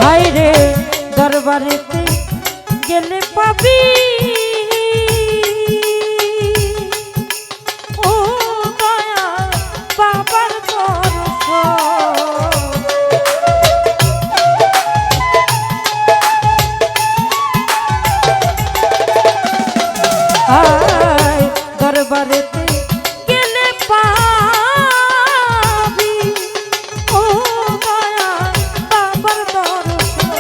হায় রে দরবারেতে গেলে পাবি ও দয়া বাবার হায় দরবারেতে গেলে পাবি ও দয়া বাবার দর্শন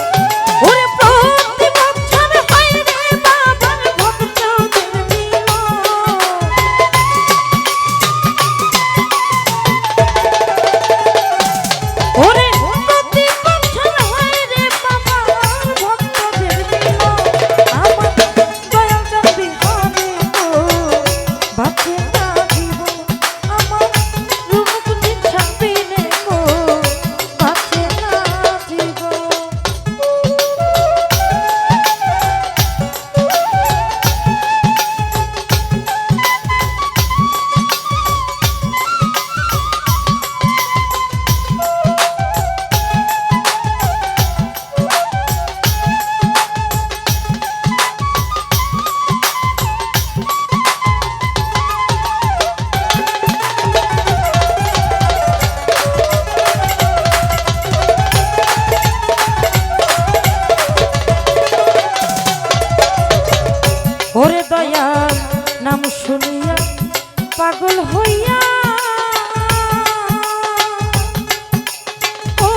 ওরে প্রতি বছর হয় রে বাবার ভক্তদের মিলন ওরে প্রতি বছর হয় রে বাবার ভক্তদের মিলন আমার দয়াল চাঁদ বিহারে গো বাঁচে না জীবন আমার রূপগুলি ছাপিলে গো বাঁচে না জীবন ওরে দয়াল নাম শুনিয়া পাগল হইয়া ও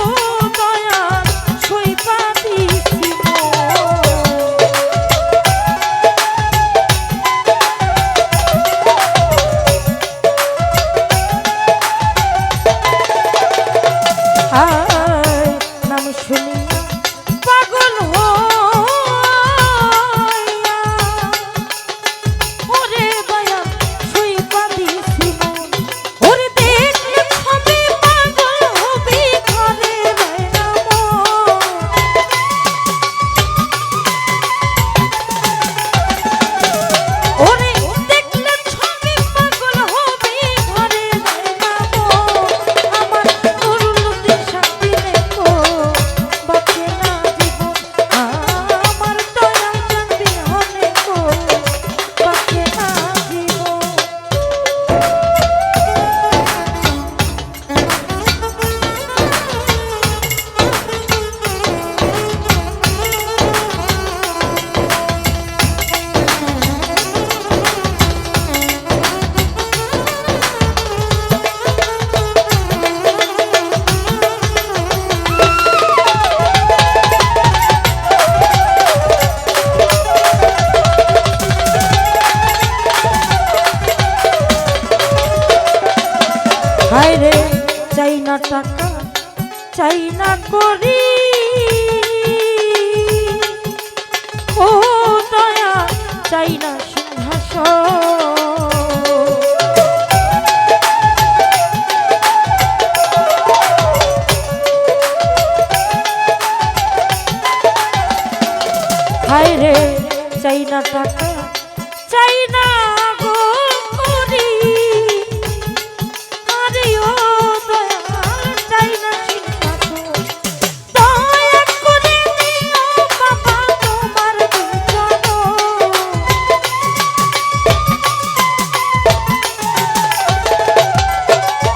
দয়াল সইবা দিছি আয় নাম শুনিয়া পাগল হইয়া ওরে দয়া সইবা দিছি মন ওরে দেখলে ছবি পাগল হবি ঘরে রাম ওরে দেখলে ছবি পাগল হবি ঘরে রাম আমার নুরুল দিশা দিলে গো বাঁচে না জীবন আমার দয়াল চাঁদ বিহারে গো বাঁচে না জীবন হায় রে চাই না টাকা চাই না করি ও দয়া চাই না সিংহাসন হায় রে চাই না টাকা চাই না গো করি আরে ও দয়াল চাই না সিংহাসন দয়া করে দিও বাবা তোমার দুজন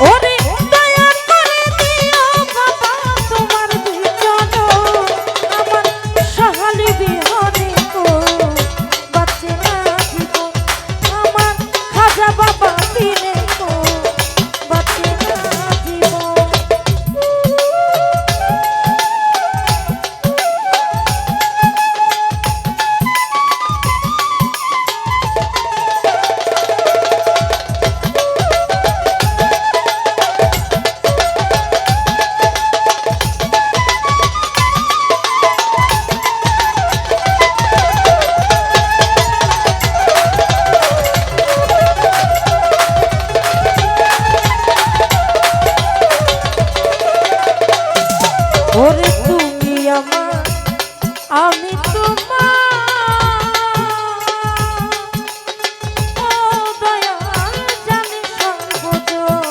ওরে দয়া করে দিও বাবা তোমার দুজন আমার সহালি বিহনে গো বাঁচে না জীবন আমার খাজা বাবা দিনে গো বাঁচে না জীবন ওরে তুমি আমার আমি তোমার ও দয়াল জানি সর্বজন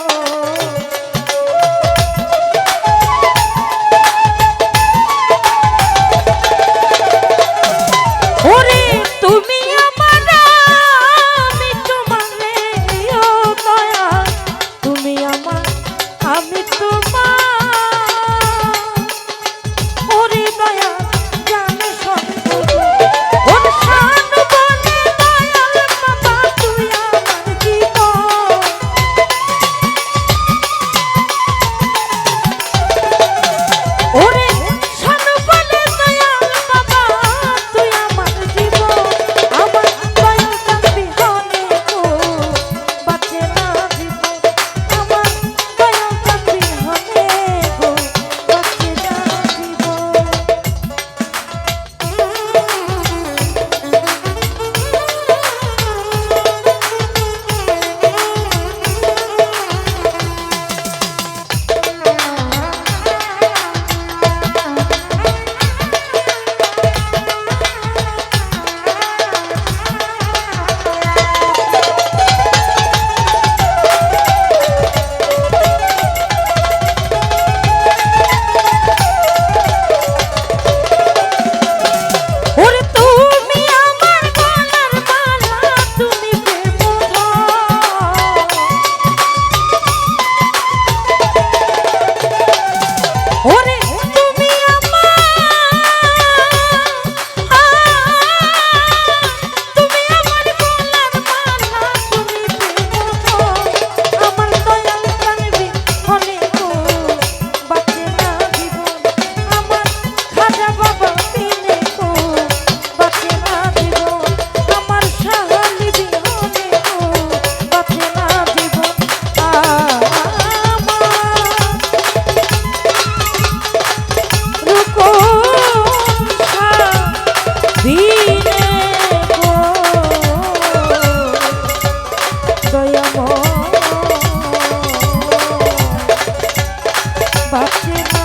বাঁচে না